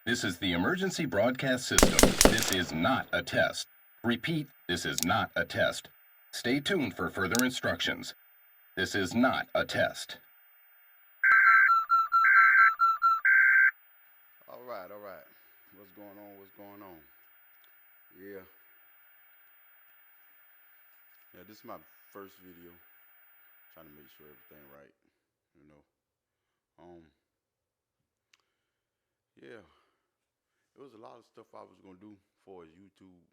This is the emergency broadcast system. This is not a test. Repeat, this is not a test. Stay tuned for further instructions. This is not a test. All right, all right. What's going on? What's going on? Yeah, yeah. This is my first video. Trying to make sure everything right. You know. Um. Yeah. It was a lot of stuff I was gonna do for YouTube.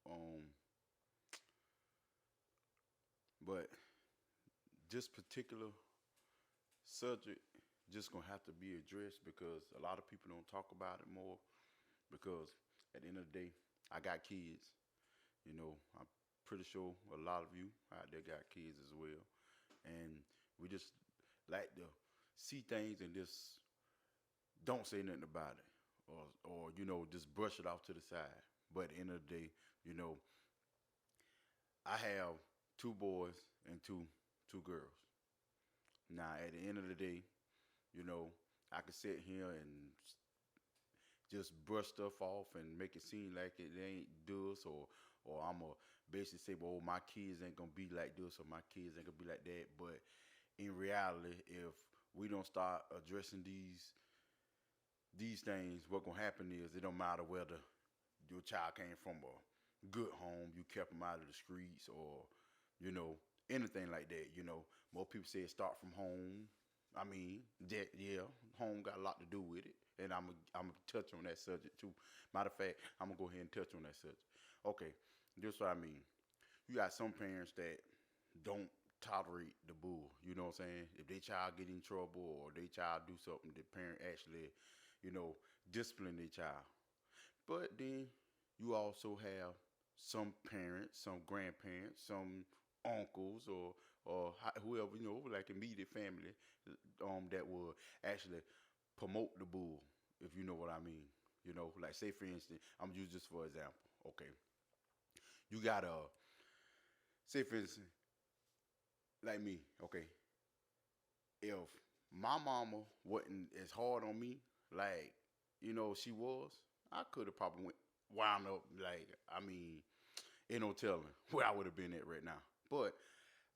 Um. But this particular subject just gonna have to be addressed because a lot of people don't talk about it more. Because at the end of the day, I got kids. I'm pretty sure a lot of you out there got kids as well, and we just like to see things and just don't say nothing about it, or just brush it off to the side. But at the end of the day, you know, I have two boys and two girls. Now, at the end of the day, you know, I can sit here and just brush stuff off and make it seem like it ain't this, or I'm gonna basically say, well, my kids ain't gonna be like this, or my kids ain't gonna be like that. But in reality, if we don't start addressing these things, what gonna happen is it don't matter whether your child came from a good home, you kept them out of the streets, or you know anything like that. Most people say it start from home. I mean, that yeah, home got a lot to do with it, and I'm gonna touch on that subject too. Matter of fact, I'm gonna go ahead and touch on that subject. Okay, this is what I mean. You got some parents that don't tolerate the bull. You know what I'm saying? If their child get in trouble or their child do something, the parent actually, you know, discipline their child. But then you also have some parents, some grandparents, some uncles, or whoever like immediate family, that will actually promote the bull, if you know what I mean. Like say for instance, I'm gonna use this for example. Okay, you got a say for instance, like me. Okay, if my mama wasn't as hard on me, like she was, I could have probably went wound up like ain't no telling where I would have been at right now. But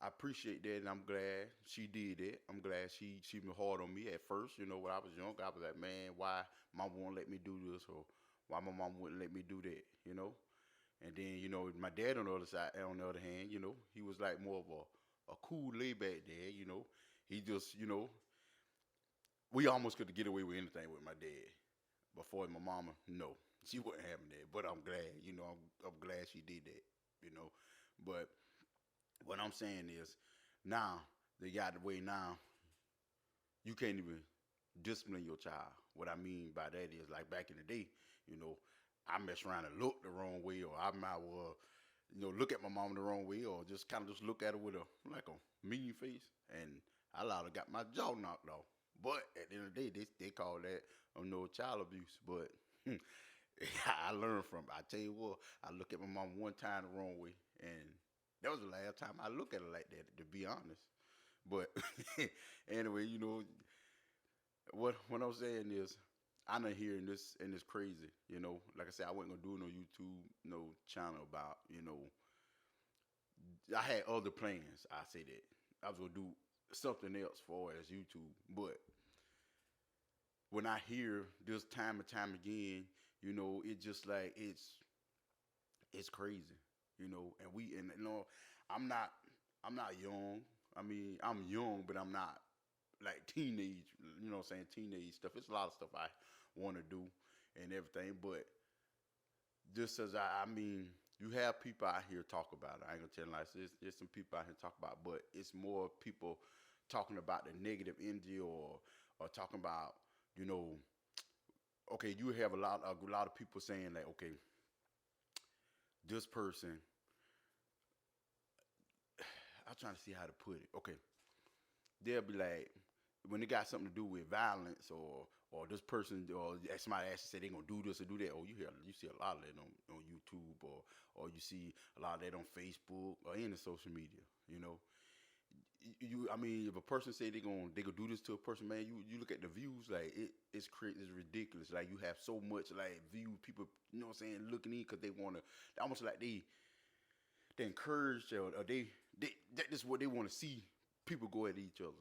I appreciate that, and I'm glad she did it. I'm glad she been hard on me at first. When I was young, I was like, man, why mom won't let me do this, or why my mom wouldn't let me do that. And then my dad on the other side, on the other hand, he was like more of a cool, laid back dad. He just we almost could get away with anything with my dad. Before my mama, no, she wasn't having that. But I'm glad, I'm glad she did that. You know, but what I'm saying is, now they got the way now you can't even discipline your child. What I mean by that is, like back in the day, you know, I mess around and look the wrong way, or I might well, look at my mom the wrong way, or just kind of just look at her with a mean face, and I allowed her got my jaw knocked off. But at the end of the day, they call that child abuse. But I learned from it. I tell you what, I look at my mom one time the wrong way, and that was the last time I look at her like that, to be honest. But anyway, what I'm saying is, I'm not hearing this and it's crazy. Like I said, I wasn't gonna do no YouTube, no channel about. I had other plans. I say that I was gonna do something else for as YouTube, but when I hear this time and time again, it just like it's crazy. And I'm not I'm not young. I mean, I'm young, but I'm not like teenage. What I'm saying, teenage stuff. It's a lot of stuff I want to do and everything, but just as I mean, you have people out here talk about it. I ain't gonna tell you like there's some people out here talk about, it, but it's more people talking about the negative energy, or talking about you know okay, you have a lot of people saying like, okay, this person, I'm trying to see how to put it. Okay, they'll be like, when it got something to do with violence, or this person, or somebody actually say they're gonna do this or do that. Or you see a lot of that on YouTube, or you see a lot of that on Facebook or any social media. I mean, if a person say they gonna do this to a person, man, you look at the views, like it's crazy, it's ridiculous. Like you have so much like view people, you know what I'm saying, looking in because they want to, almost like they encourage or they that is what they want to see people go at each other.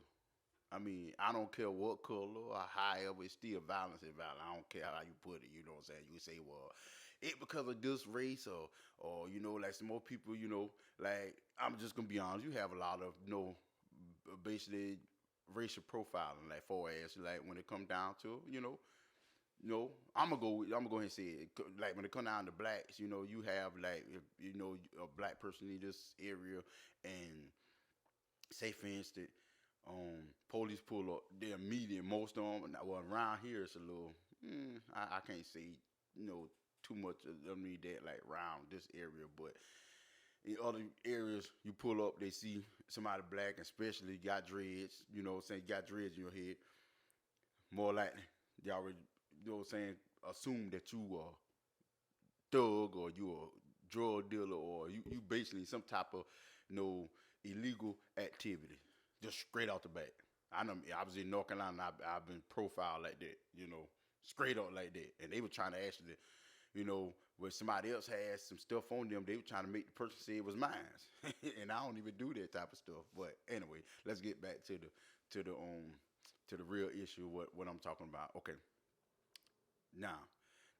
I mean, I don't care what color or however, it's still violence is violence. I don't care how you put it. You know what I'm saying? You say, well, it because of this race or you know, like some more people, you know, like I'm just gonna be honest. You have a lot of basically racial profiling, like for as like when it come down to I'm gonna go ahead and say it. Like when it come down to blacks, you know, you have like if you know a black person in this area, and say for instance, police pull up, they're immediate. Most of them, well, around here it's a little, I can't say, too much. I mean that like around this area, but in other areas, you pull up, they see somebody black, especially got dreads. You know, what I'm saying, got dreads in your head. More likely, they already, you know, what I'm saying, assume that you are thug or you a drug dealer or you basically some type of illegal activity just straight out the bat. I was in North Carolina. I've been profiled like that, straight up like that, and they were trying to actually, where somebody else had some stuff on them, they were trying to make the person say it was mine, and I don't even do that type of stuff. But anyway, let's get back to the real issue. What I'm talking about. Okay, now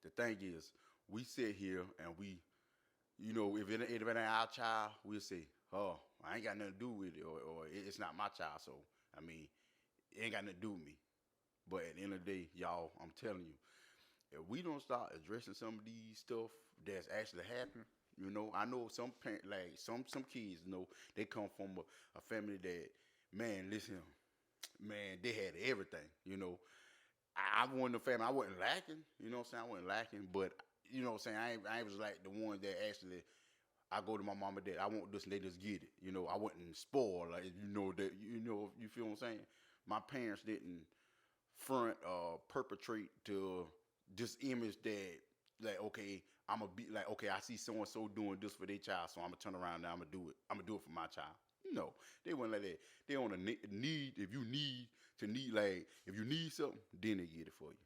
the thing is, we sit here and we, if it ain't our child, we'll say, oh, I ain't got nothing to do with it, or it's not my child. So, I mean, it ain't got nothing to do with me. But at the end of the day, y'all, I'm telling you, if we don't start addressing some of these stuff that's actually happening, I know some parent, like some kids, they come from a family that, man, listen, man, they had everything, I wasn't a family. I wasn't lacking. You know what I'm saying? I wasn't lacking, but you know what I'm saying? I was like the one that actually I go to my mom and dad. I want this and they just get it. I wasn't spoiled. Like that. You feel what I'm saying? My parents didn't front perpetrate to this image that like okay I'm gonna be like okay I see so and so doing this for their child, so I'm gonna turn around and I'm gonna do it. I'm gonna do it for my child. No, they weren't like that. They on a need. If you if you need something, then they get it for you.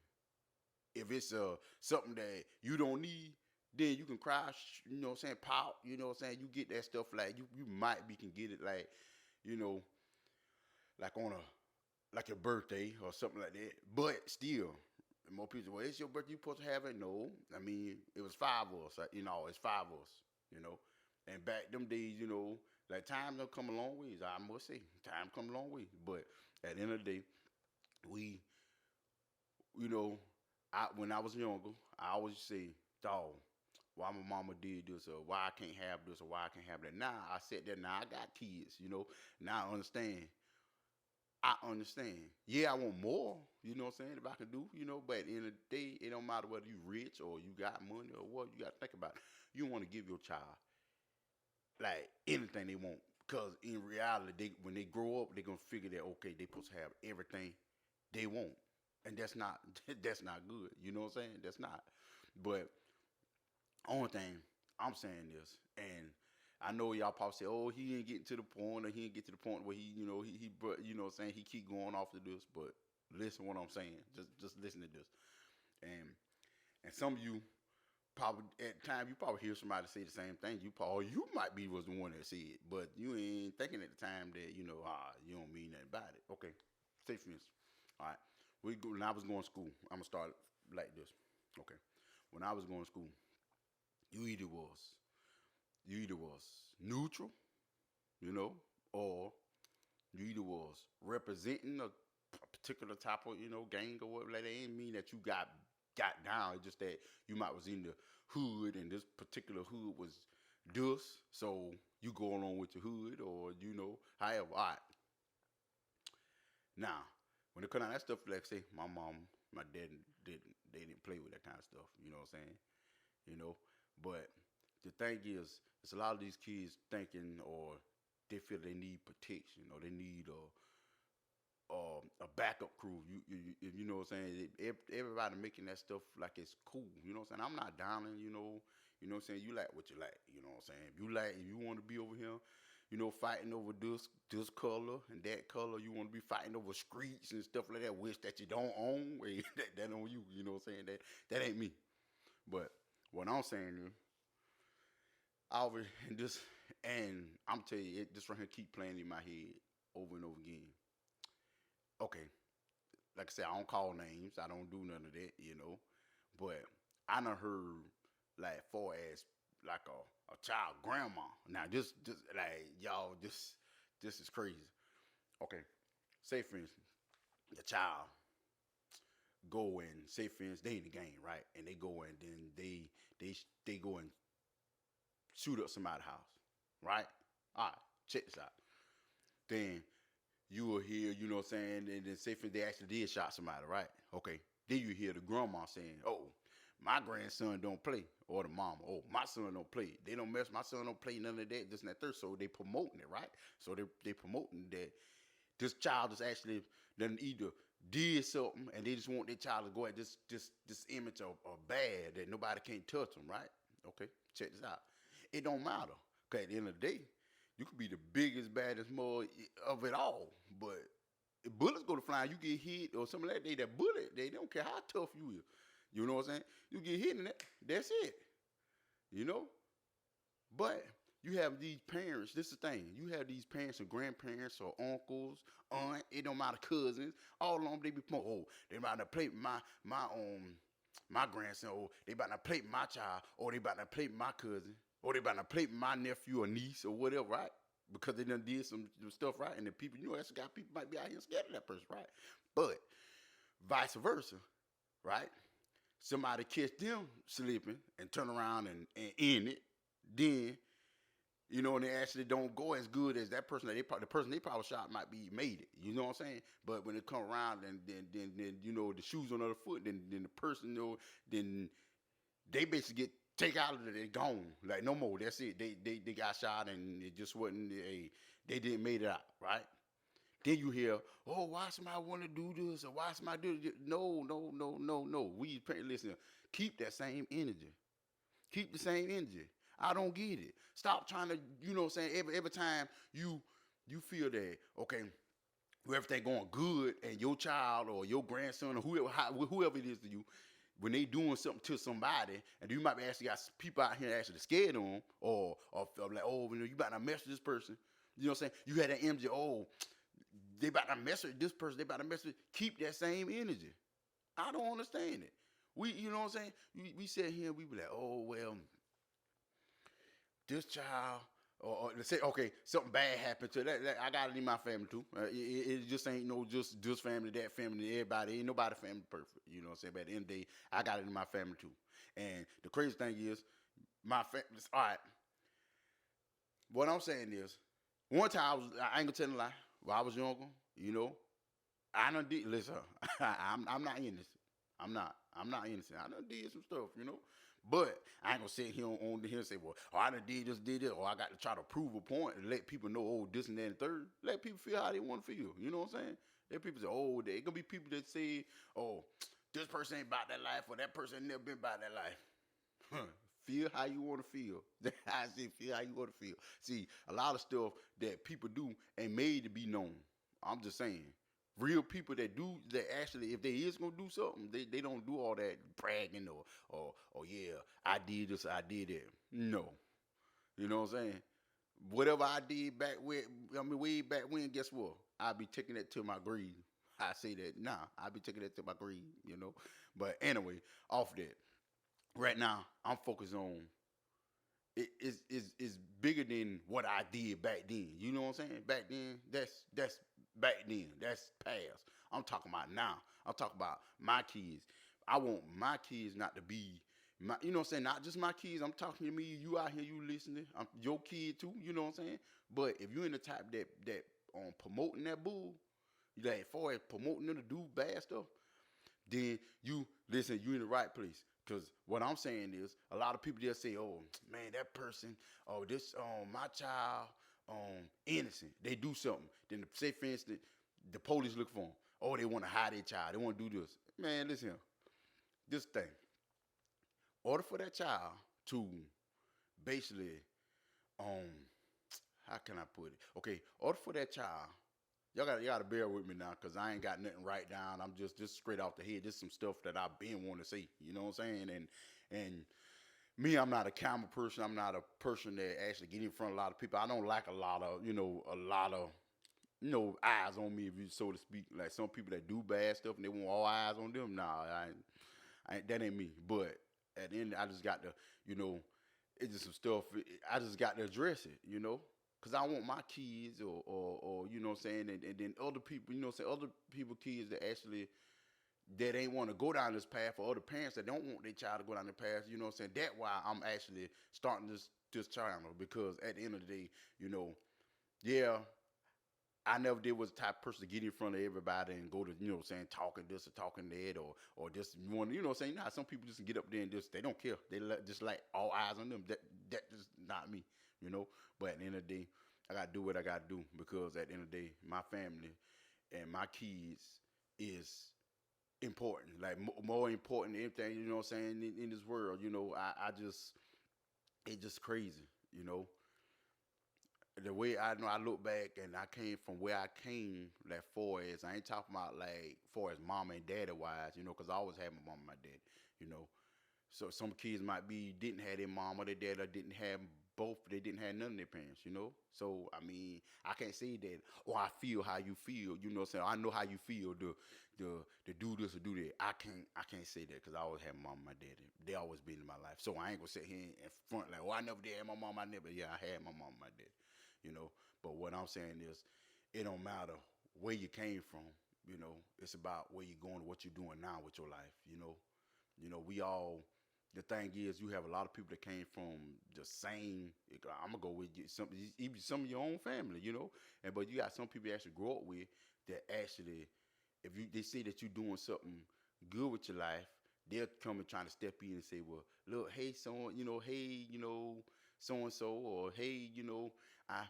If it's something that you don't need, then you can cry. You know what I'm saying? Pout. You know what I'm saying? You get that stuff like you might be can get it like you know like on a like your birthday or something like that. But still, more people say, well, it's your birthday. You supposed to have it. No, I mean it was five of us. It's five of us. You know, and back them days, like time don't come a long ways. I must say, time come a long way. But at the end of the day, we, you know, when I was younger, I always say, dog, why my mama did this or why I can't have this or why I can't have that. Now I said that now I got kids, Now I understand. I understand. Yeah, I want more, you know what I'm saying, if I can do, but at the end of the day, it don't matter whether you rich or you got money or what, you gotta think about it. You want to give your child like anything they want. Cause in reality, when they grow up, they're gonna figure that okay, they supposed to have everything they want. And that's not that's not good. You know what I'm saying? That's not. But only thing I'm saying is, and I know y'all probably say, "Oh, he ain't getting to the point, or he ain't get to the point where but you know, what I'm saying he keep going off to this." But listen, what I'm saying, just listen to this, and some of you probably at times you probably hear somebody say the same thing. You might be was the one that said it, but you ain't thinking at the time that you don't mean nothing about it. Okay, say for instance, all right, when I was going to school, I'm gonna start like this. Okay, when I was going to school, you either was you either was neutral, or you either was representing a particular type of gang or whatever. Like, that ain't mean that you got down. It's just that you might was in the hood, and this particular hood was this, so you go along with your hood, or however. All right. Now, when it comes down to that stuff, like say my mom, my dad they didn't play with that kind of stuff. You know what I'm saying? But the thing is, it's a lot of these kids thinking or they feel they need protection or they need a backup crew. You know what I'm saying? Everybody making that stuff like it's cool. You know what I'm saying? I'm not downing. You know what I'm saying? You like what you like. You know what I'm saying? If you want to be over here, fighting over this color and that color. You want to be fighting over streets and stuff like that, which that you don't own. That on you. You know what I'm saying? That ain't me. But what I'm saying is, Alvin, and I'm telling you, this right here keep playing in my head over and over again. Okay, like I said, I don't call names. I don't do none of that. But I done heard like far as like a child grandma. Now just like y'all, this is crazy. Okay, say for instance, the child go and say for instance they in the game, right? And they go and then they go and shoot up somebody's house, right? All right, check this out. Then you will hear, you know what I'm saying, and then say if they actually did shot somebody, right? Okay. Then you hear the grandma saying, "Oh, my grandson don't play," or the mama, "Oh, my son don't play. They don't mess. My son don't play none of that. This and that third." So they promoting it, right? So they promoting that this child is actually done either did something, and they just want their child to go at this image of bad that nobody can't touch them, right? Okay, check this out. It don't matter, cause at the end of the day, you could be the biggest, baddest mother of it all, but if bullets go to flying, you get hit or something like that. That bullet, they don't care how tough you is. You know what I'm saying? You get hit in that, that's it. You know? But you have these parents, this is the thing. You have these parents or grandparents or uncles, aunt, it don't matter, cousins, all of them, they be promoting, oh, they about to play my grandson, or they about to play my child, or they about to play my cousin, or they about to play my nephew or niece or whatever, right? Because they done did some stuff, right? And the people, that's got people might be out here scared of that person, right? But vice versa, right? Somebody catch them slipping and turn around and end it, then and they actually don't go as good as that person. The person they probably shot might be made it. You know what I'm saying? But when it come around and then the shoes on the other foot, then the person then they basically get take out of it. They gone like no more. That's it. They got shot and it just wasn't they didn't made it out right. Then you hear, oh, why somebody want to do this or why somebody do this? No. We listen. Keep that same energy. Keep the same energy. I don't get it. Stop trying to, what I'm saying, every time you feel that, okay, everything going good and your child or your grandson or whoever it is to you, when they doing something to somebody, and you might be actually got people out here actually scared of them, or like, oh, you about to mess with this person. You know what I'm saying? You had that energy, oh, they about to mess with this person, they about to mess with, keep that same energy. I don't understand it. You know what I'm saying? We sit here and we be like, oh, well, this child, or let's say, okay, something bad happened to that. I got it in my family too. It just ain't no just family, that family, everybody. Ain't nobody family perfect. You know what I'm saying? But at the end of the day, I got it in my family too. And the crazy thing is, my family, all right, what I'm saying is, one time I ain't gonna tell a lie. When I was younger, I done did, listen, I'm not innocent. I'm not innocent. I done did some stuff, But I ain't gonna sit here on here and say, well, I done did this, or I got to try to prove a point and let people know, oh, this and that and third. Let people feel how they want to feel. You know what I'm saying? Let people say, oh, there gonna be people that say, oh, this person ain't about that life, or that person ain't never been about that life. Feel how you want to feel. I say feel how you want to feel. See, a lot of stuff that people do ain't made to be known. I'm just saying. Real people that actually, if they is gonna do something, they don't do all that bragging or yeah, I did this, I did that. No. You know what I'm saying? Whatever I did way back when, guess what? I'll be taking that to my grave. I say that now. I'll be taking that to my grave, But anyway, off that. Right now, I'm focused on it's bigger than what I did back then. You know what I'm saying? Back then, that's back then. That's past. I'm talking about now. I'm talking about my kids. I want my kids not to be my, you know what I'm saying? Not just my kids. I'm talking to me, you out here, you listening. I'm your kid too, you know what I'm saying? But if you're in the type that promoting that bull, like as far as promoting them to do bad stuff, then you listen, you in the right place. Because what I'm saying is, a lot of people just say, oh, man, that person, oh, this, my child, innocent. They do something. Then, say, for instance, the police look for them. Oh, they want to hide their child. They want to do this. Man, listen here. This thing. In order for that child to basically, how can I put it? Okay, order for that child. Y'all gotta bear with me now, cause I ain't got nothing right down. I'm just straight off the head. Just some stuff that I've been wanting to see. You know what I'm saying? And me, I'm not a camera person. I'm not a person that actually get in front of a lot of people. I don't like a lot of eyes on me, if you so to speak. Like some people that do bad stuff and they want all eyes on them. Nah, that ain't me. But at the end, I just got to, you know, it's just some stuff. I just got to address it, because I want my kids or you know what I'm saying, and then other people, other people kids that ain't want to go down this path, or other parents that don't want their child to go down the path, you know what I'm saying. That's why I'm actually starting this channel, because at the end of the day, yeah, I never did was the type of person to get in front of everybody and go to, talking this or talking that, or just want, nah, some people just get up there and they don't care. They just like all eyes on them. That just not me, you know. But at the end of the day, I gotta do what I gotta do, because at the end of the day, my family and my kids is important, like more important than anything, you know what I'm saying, in this world. I just, it's just crazy, the way I know I look back and I came from where I came, like far as I ain't talking about like far as mama and daddy wise, because I always had my mom and my dad, you know. So some kids might be didn't have their mom or their dad, or didn't have both. They didn't have none of their parents. So I mean, I can't say that. Oh, I feel how you feel. You know what I'm saying? I know how you feel to do this or do that. I can't say that, because I always had my mom and my dad. They always been in my life. So I ain't gonna sit here in front like, oh, I never did have my mom. I never. Yeah, I had my mom and my dad. But what I'm saying is, it don't matter where you came from. It's about where you're going, what you're doing now with your life. We all. The thing is, you have a lot of people that came from the same. I'm gonna go with you, even some of your own family, but you got some people you actually grow up with that actually, if they see that you're doing something good with your life, they'll come and trying to step in and say, well, look, hey, someone, hey, so and so, or hey, I.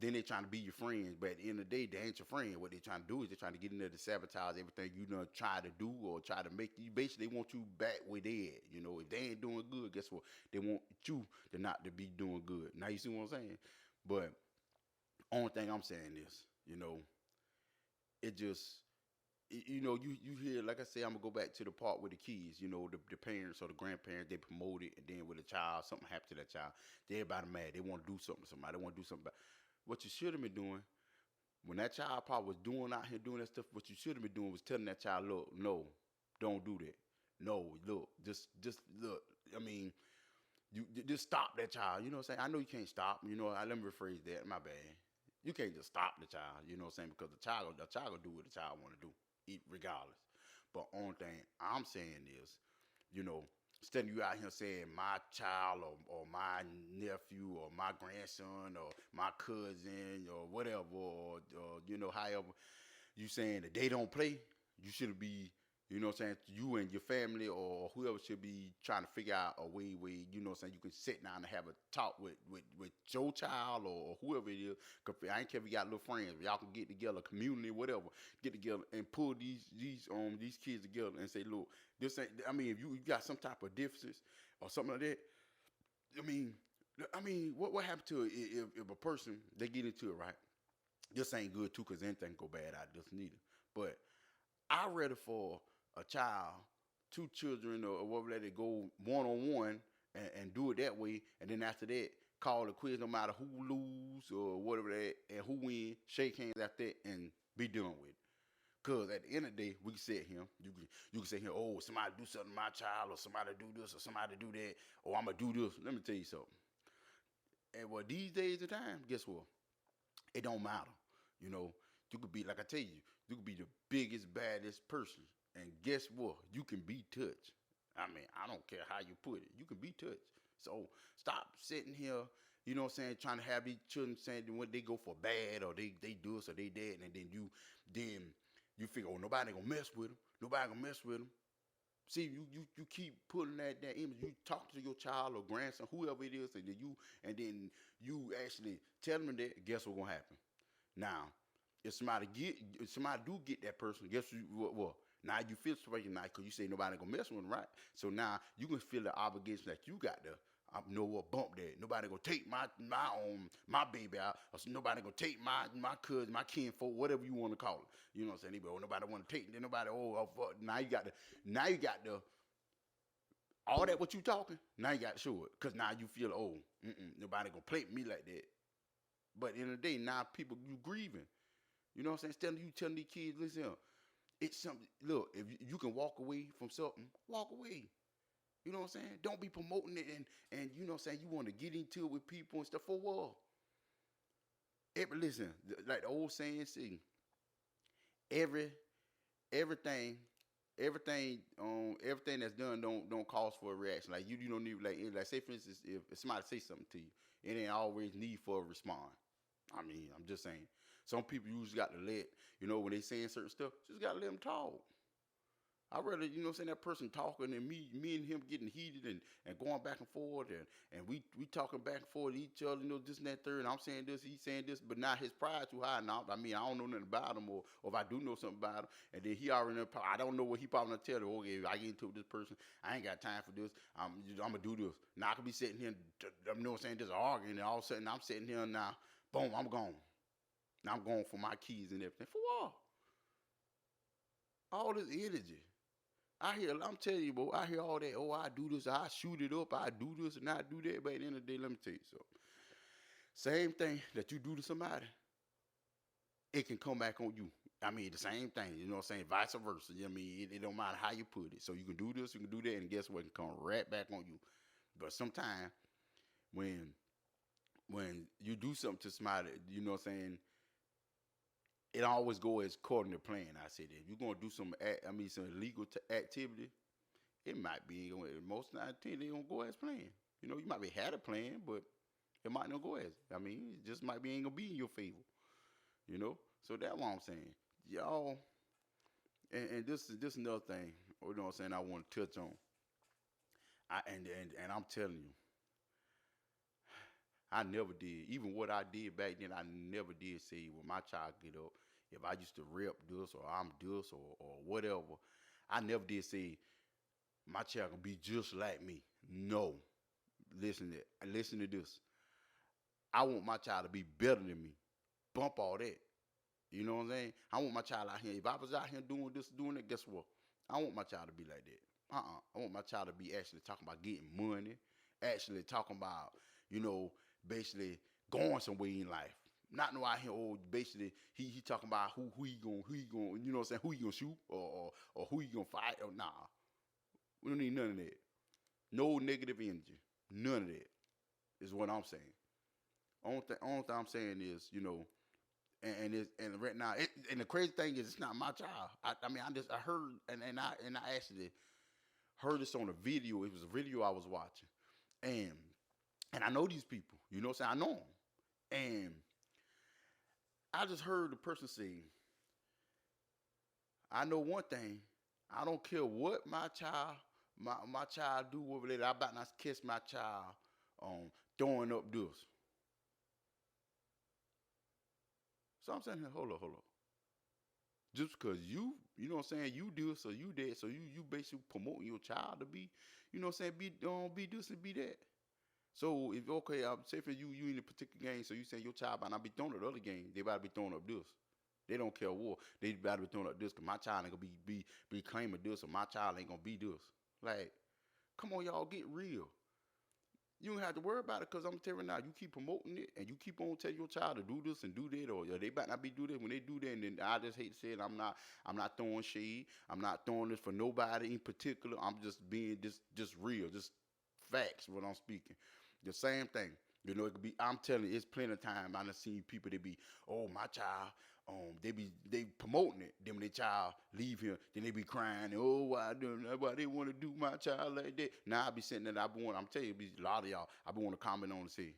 Then they trying to be your friends, but at the end of the day, they ain't your friend. What they trying to do is they're trying to get in there to sabotage everything you done try to do, or try to make you. Basically, they want you back where they at. If they ain't doing good, guess what? They want you to not to be doing good. Now you see what I'm saying? But only thing I'm saying is, it just, you hear, like I say, I'm gonna go back to the part with the kids, the parents or the grandparents, they promote it, and then with a child, something happened to that child, everybody mad. They want to do something to somebody. They want to do something about. What you should have been doing when that child probably was doing out here doing that stuff, what you should have been doing was telling that child, look, no, don't do that. No, look, just look. I mean, you just stop that child. You know what I'm saying? I know you can't stop. Let me rephrase that. My bad. You can't just stop the child. You know what I'm saying? Because the child will do what the child want to do, regardless. But only thing I'm saying is, you know, instead of you out here saying my child, or my nephew, or my grandson, or my cousin, or whatever, or however you saying that they don't play, you should be, what I'm saying, you and your family or whoever should be trying to figure out a way where, what I'm saying, you can sit down and have a talk with your child, or whoever it is. Cause I ain't care if you got little friends, y'all can get together, community, whatever, get together and pull these kids together and say, look, this ain't. I mean, if you got some type of differences or something like that, what happened to it if a person they get into it, right? This ain't good too, cause anything go bad out of this neither. But I ready for a child, two children, or whatever, they go one on one and do it that way, and then after that, call the quiz no matter who lose or whatever that, and who win, shake hands after that, and be done with it. Cause at the end of the day, we can sit here. You can say here, oh, somebody do something to my child, or somebody do this, or somebody do that, or I'm gonna do this. Let me tell you something. And well, these days of time, guess what? It don't matter. You know, you could be, like I tell you could be the biggest, baddest person. And guess what? You can be touched. I mean, I don't care how you put it. You can be touched. So stop sitting here, what I'm saying, trying to have these children saying when they go for bad, or they do this or they that, and then you figure, oh, nobody gonna mess with them. Nobody gonna mess with them. See, you keep putting that image. You talk to your child or grandson, whoever it is, and then you actually tell them that. Guess what's gonna happen? Now, if somebody do get that person, guess what? Now you feel special now because you say nobody gonna mess with them, right? So now you can feel the obligation that you got to I know what bump that. Nobody gonna take my baby out. Or nobody gonna take my cousin, my kinfolk, whatever you want to call it. You know what I'm saying? Oh, nobody want to take. Then nobody. Fuck. Now you got the all that what you talking. Now you got to show it, cause now you feel nobody gonna play me like that. But in the day, now people you grieving. You know what I'm saying? Instead of you telling these kids, listen, it's something. Look, if you can walk away from something, walk away. You know what I'm saying? Don't be promoting it and you know what I'm saying, you want to get into it with people and stuff for what? Listen, like the old saying, see, everything, everything that's done don't cause for a reaction. Like you don't need like say for instance, if somebody say something to you, it ain't always need for a response. I mean, I'm just saying. Some people usually got to when they saying certain stuff, just got to let them talk. I'd rather, that person talking and me and him getting heated and going back and forth and we talking back and forth to each other, this and that third, and I'm saying this, he's saying this, but now his pride too high now. I mean, I don't know nothing about him or if I do know something about him, and then he already I don't know what he probably gonna tell you. Okay, if I get into this person, I ain't got time for this. I'm gonna do this. Now I could be sitting here, just arguing, and all of a sudden I'm sitting here now, boom, I'm gone. Now I'm going for my keys and everything. For what? All this energy. I'm telling you, bro, I hear all that, I do this, I shoot it up, I do this and I do that, but at the end of the day, let me tell you something. Same thing that you do to somebody, it can come back on you. I mean, the same thing, you know what I'm saying, vice versa. I mean, it don't matter how you put it. So you can do this, you can do that, and guess what? It can come right back on you. But sometimes when you do something to somebody, you know what I'm saying, it always go as according to plan. I said, if you're gonna do some illegal activity, it might be most of the time they don't go as planned. You might be had a plan, but it might not go as. It just might be ain't gonna be in your favor. So that's what I'm saying, y'all. And this is another thing. You know what I'm saying? I want to touch on. And I'm telling you, I never did. Even what I did back then, I never did say when my child get up, if I used to rep this or I'm this or whatever, I never did say my child can be just like me. No. Listen to this. I want my child to be better than me. Bump all that. You know what I'm saying? I want my child out here. If I was out here doing this, doing that, guess what? I want my child to be like that. I want my child to be actually talking about getting money, actually talking about, basically going somewhere in life. Not no out here, basically he talking about who he going, you know what I'm saying, who he gonna shoot or who he gonna fight or nah. We don't need none of that. No negative energy. None of that is what I'm saying. Only thing I'm saying is, and right now, and the crazy thing is, it's not my child. I heard, and I actually heard this on a video. It was a video I was watching, and I know these people. You know what I'm saying? I know them, and I just heard the person say, I know one thing. I don't care what my child do over there. I about not kiss my child throwing up this. So I'm saying, hold up. Just because you know what I'm saying, you do it, so you did, so you basically promoting your child to be, you know what I'm saying, be this and be that. So if I'm say for you in a particular game, so you saying your child might not be throwing up the other game, they about to be throwing up this. They don't care what. They about to be throwing up this because my child ain't gonna be claiming this or my child ain't gonna be this. Like, come on, y'all, get real. You don't have to worry about it because I'm telling you now, you keep promoting it and you keep on telling your child to do this and do that, or they might not be do that. When they do that, and then I just hate to say it, I'm not throwing shade. I'm not throwing this for nobody in particular. I'm just being just real, just facts what I'm speaking. The same thing. It could be, I'm telling you, it's plenty of time I done seen people that be, my child, they promoting it. Then when their child leave here, then they be crying, why they want to do my child like that? Now I be sitting there, I'm telling you, be a lot of y'all, I be want to comment on and say,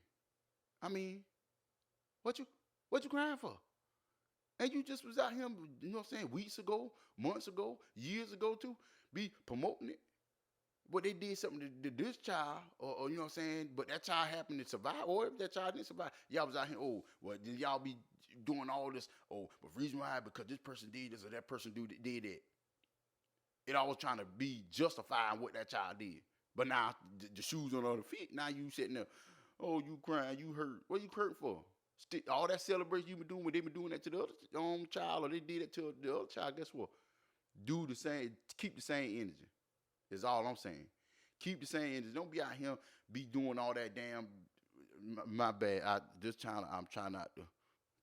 what you crying for? And you just was out here, you know what I'm saying, weeks ago, months ago, years ago too, be promoting it. But they did something to this child, or you know what I'm saying, but that child happened to survive, or if that child didn't survive, y'all was out here, then y'all be doing all this, but reason why, because this person did this or that person did that. It always trying to be justifying what that child did. But now the shoes on the other feet. Now you sitting there, oh, you crying, you hurt. What you hurt for? All that celebration you been doing, when they been doing that to the other child, or they did it to the other child. Guess what? Do the same. Keep the same energy. Is all I'm saying. Keep the same energy. Don't be out here be doing all that damn. My bad. I'm trying not to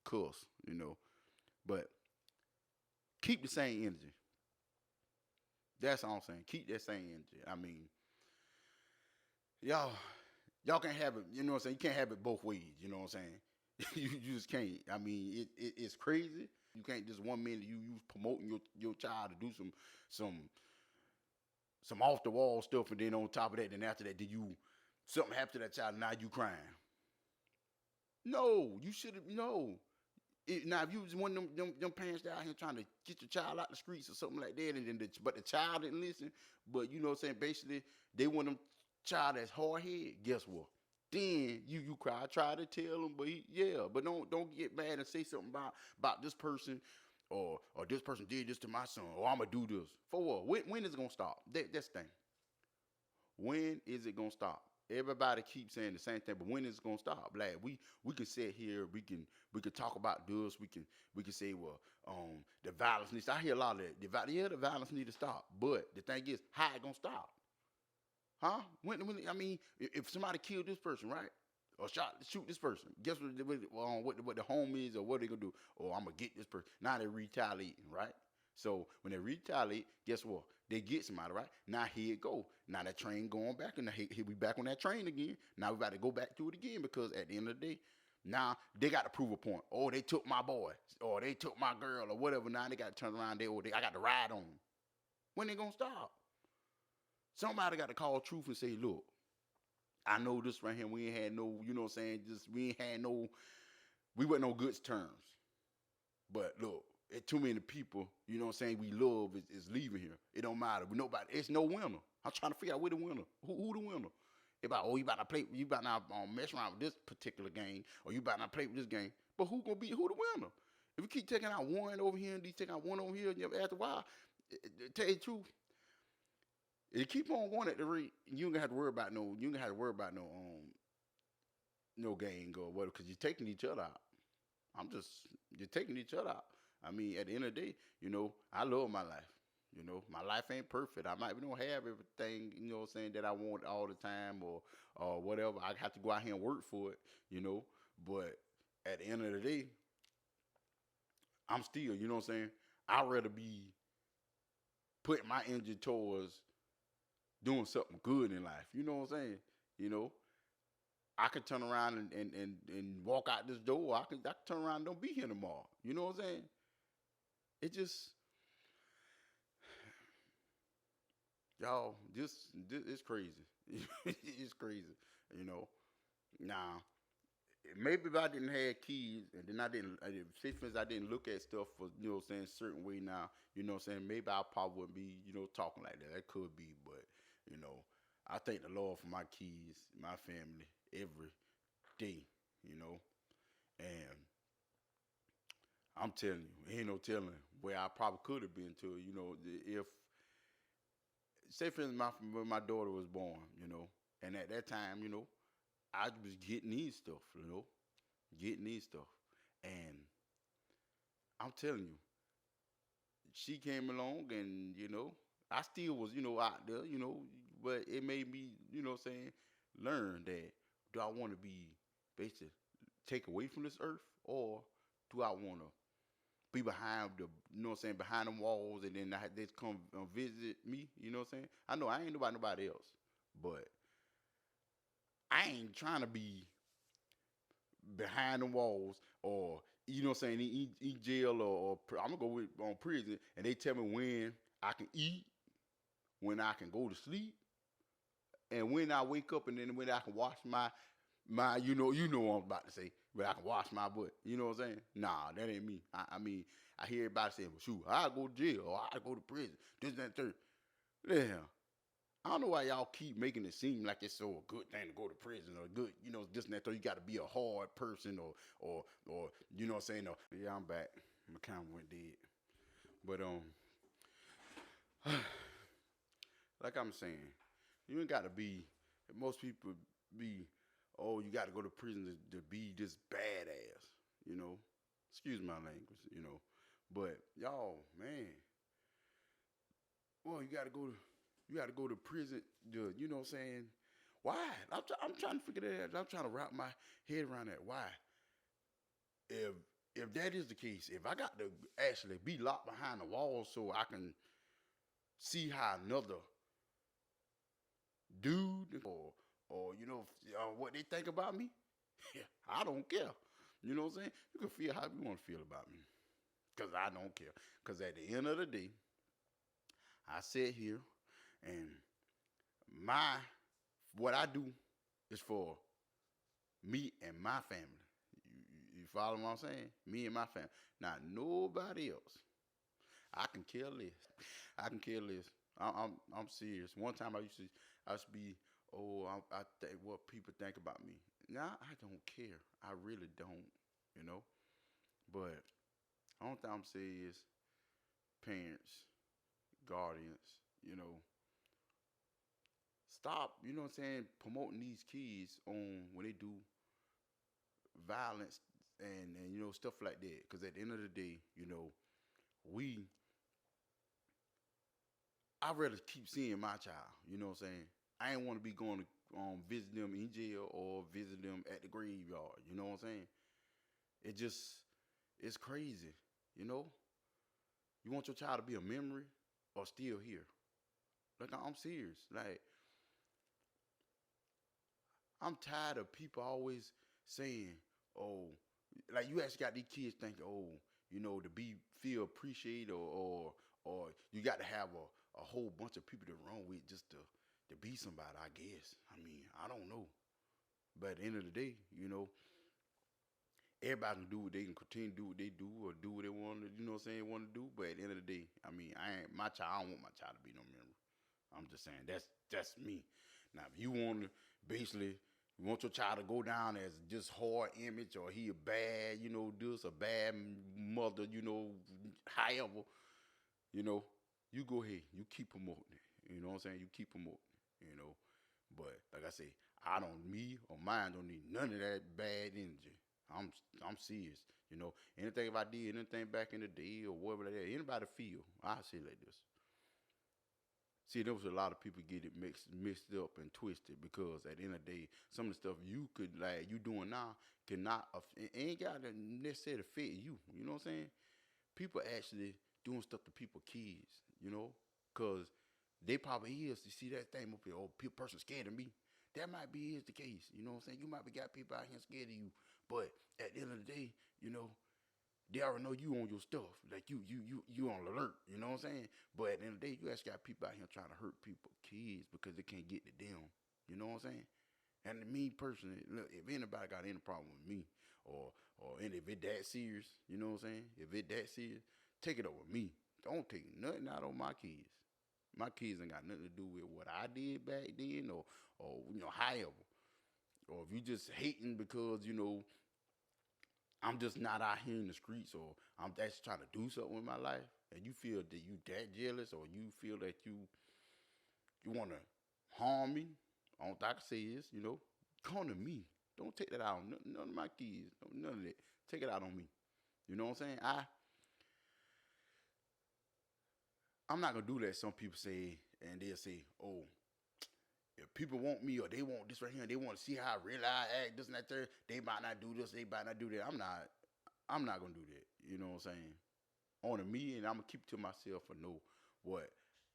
cuss, but keep the same energy. That's all I'm saying. Keep that same energy. I mean, y'all, y'all can't have it. You know what I'm saying? You can't have it both ways. You know what I'm saying? you just can't. I mean, it's crazy. You can't just 1 minute you promoting your child to do some off the wall stuff, and then on top of that, then after that, something happened to that child, and now you crying. No, you should have no. Now, if you was one of them parents that out here trying to get your child out the streets or something like that, and then but the child didn't listen, but you know what I'm saying, basically they want them child that's hard headed. Guess what? Then you cry. I try to tell him, but but don't get mad and say something about this person, or this person did this to my son, or I'm gonna do this for what? When is it gonna stop? That's the thing. When is it gonna stop? Everybody keeps saying the same thing, but when is it gonna stop? Like we can sit here, we can talk about this, we can say, well, the violence needs. I hear a lot of that. The violence need to stop. But the thing is, how it gonna stop? Huh? When I mean, if somebody killed this person, right? Or shoot this person, guess what the home is, or what they gonna do? Oh, I'm gonna get this person. Now they're retaliating, right? So when they retaliate, guess what? They get somebody, right? Now here it go. Now that train going back, and here we back on that train again. Now we got to go back to it again, because at the end of the day, now they got to prove a point. Oh, they took my boy, or they took my girl, or whatever. Now they got to turn around. I got to ride on them. When they gonna stop? Somebody got to call truth and say, look, I know this right here. We ain't had no, you know what I'm saying? We wasn't on good terms. But look, too many people, you know what I'm saying, we love is leaving here. It don't matter. It's no winner. I'm trying to figure out where the winner. Who the winner? You about to play, you about to mess around with this particular game, or you about to play with this game. But who the winner? If you keep taking out one over here and you take out one over here, after a while, tell you the truth, if you keep on going at the rate, you ain't gonna have to worry about no game or whatever, because you're taking each other out. You're taking each other out. I mean, at the end of the day, I love my life. My life ain't perfect. I might don't have everything, what I'm saying, that I want all the time, or whatever. I have to go out here and work for it, But at the end of the day, I'm still, you know what I'm saying, I'd rather be putting my energy towards doing something good in life. You know what I'm saying? I could turn around and walk out this door. I could turn around and don't be here tomorrow. You know what I'm saying? It just, y'all, this it's crazy. It's crazy. Now, maybe if I didn't have kids, and then I didn't look at stuff for, saying, certain way now, saying, maybe I probably wouldn't be, talking like that. That could be, but, I thank the Lord for my kids, my family, every day, and I'm telling you, ain't no telling where I probably could have been to, if, say for instance, when my daughter was born, and at that time, I was getting these stuff, and I'm telling you, she came along, and, I still was, out there, but it made me, learn that, do I want to be basically take away from this earth, or do I want to be behind behind them walls, and then they come visit me, you know what I'm saying? I know I ain't about nobody else, but I ain't trying to be behind the walls, or, eat jail, or I'm gonna go on prison, and they tell me when I can eat, when I can go to sleep, and when I wake up, and then when I can wash my you know what I'm about to say, but I can wash my butt. You know what I'm saying? Nah, that ain't me. I mean, I hear everybody saying, well, shoot, I go to jail, or I go to prison, this, that, third. Yeah. I don't know why y'all keep making it seem like it's so a good thing to go to prison, or good, this and that, third. You got to be a hard person, or you know what I'm saying? Or, yeah, I'm back. My camera went dead. But, like I'm saying, You ain't got to be. Most people be, oh, you got to go to prison to be this badass. You know, excuse my language. You know, but y'all, man, well, you got to go to prison. You know what I'm saying? Why? I'm trying to figure that out. I'm trying to wrap my head around that. Why? If if that is the case, if I got to actually be locked behind the wall so I can see how another dude or you know what they think about me, I don't care. You know what I'm saying? You can feel how you want to feel about me, cause I don't care. Cause at the end of the day, I sit here and my what I do is for me and my family. You follow what I'm saying? Me and my family. Not nobody else. I can care less. I can care less. I'm serious. One time I used to be I think what people think about me. Now I don't care. I really don't. You know. But only thing I'm saying is parents, guardians. You know, stop. You know what I'm saying? Promoting these kids on when they do violence and you know stuff like that. Because at the end of the day, you know, we I'd rather keep seeing my child. You know what I'm saying? I ain't want to be going to visit them in jail or visit them at the graveyard. You know what I'm saying? It just it's crazy. You know, you want your child to be a memory or still here. Like I'm serious. Like I'm tired of people always saying, "Oh, like you actually got these kids thinking, oh, you know, to be feel appreciated or you got to have a whole bunch of people to run with just to be somebody. I guess. I mean, I don't know, but at the end of the day, you know, everybody can do what they can continue to do what they do or do what they want to, you know what I'm saying, want to do. But at the end of the day, I mean, I ain't my child. I don't want my child to be no memory. I'm just saying that's me. Now, if you want to basically you want your child to go down as just hard image or he a bad, you know, this a bad mother, you know, however, you know, you go ahead, you keep promoting it. You know what I'm saying? You keep promoting it, you know. But like I say, I don't me or mine don't need none of that bad energy. I'm I'm serious. You know, anything if I did anything back in the day or whatever like that, anybody feel, I say like this. See, there was a lot of people get it mixed up and twisted because at the end of the day, some of the stuff you could like you doing now cannot it ain't got to necessarily fit you. You know what I'm saying? People actually doing stuff to people kids. You know, cause they probably is to see that thing up here. Oh, person scared of me. That might be is the case. You know what I'm saying? You might be got people out here scared of you, but at the end of the day, you know, they already know you on your stuff. Like you on alert. You know what I'm saying? But at the end of the day, you actually got people out here trying to hurt people, kids, because they can't get to them. You know what I'm saying? And to me personally, look, if anybody got any problem with me, or and if it that serious, you know what I'm saying? If it that serious, take it over me. Don't take nothing out on my kids. My kids ain't got nothing to do with what I did back then, or you know, however. Or if you just hating because you know I'm just not out here in the streets, or I'm just trying to do something with my life, and you feel that you that jealous, or you feel that you want to harm me, all I can say is, you know, come to me. Don't take that out on none of my kids, none of that. Take it out on me. You know what I'm saying? I'm not gonna do that. Some people say, and they'll say, oh, if people want me or they want this right here, and they want to see how really I act, this and that, third, they might not do this, they might not do that. I'm not gonna do that. You know what I'm saying? On to me, and I'm gonna keep it to myself and know what